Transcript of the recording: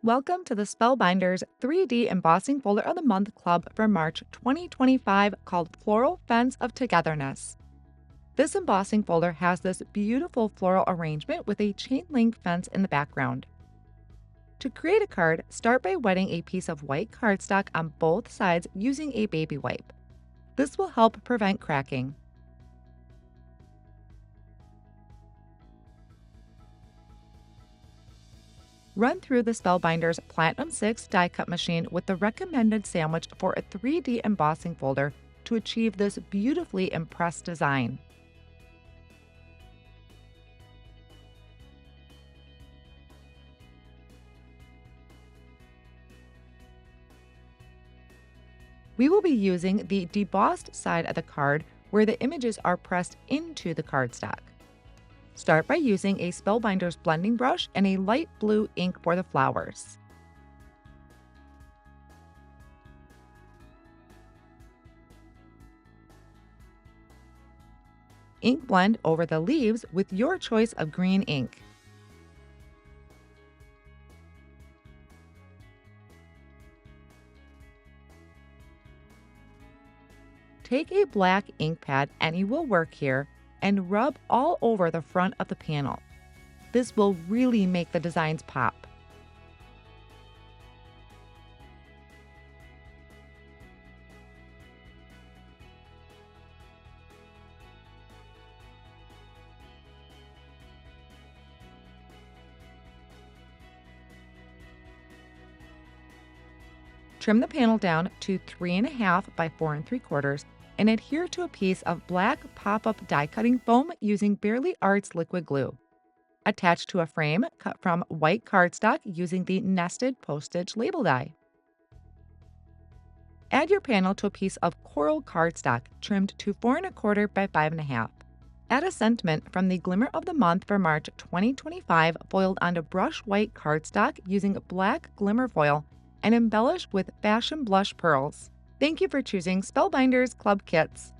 Welcome to the Spellbinders 3D Embossing Folder of the Month Club for March 2025 called Floral Fence of Togetherness. This embossing folder has this beautiful floral arrangement with a chain link fence in the background. To create a card, start by wetting a piece of white cardstock on both sides using a baby wipe. This will help prevent cracking. Run through the Spellbinders Platinum 6 die cut machine with the recommended sandwich for a 3D embossing folder to achieve this beautifully impressed design. We will be using the debossed side of the card where the images are pressed into the cardstock. Start by using a Spellbinders blending brush and a light blue ink for the flowers. Ink blend over the leaves with your choice of green ink. Take a black ink pad, any will work here, and rub all over the front of the panel. This will really make the designs pop. Trim the panel down to 3.5 by 4 3/4 and adhere to a piece of black pop-up die cutting foam using Barely Arts liquid glue. Attach to a frame cut from white cardstock using the nested postage label die. Add your panel to a piece of coral cardstock trimmed to 4 1/4 by 5.5. Add a sentiment from the Glimmer of the Month for March 2025 foiled onto brush white cardstock using black glimmer foil and embellish with fashion blush pearls. Thank you for choosing Spellbinders Club Kits.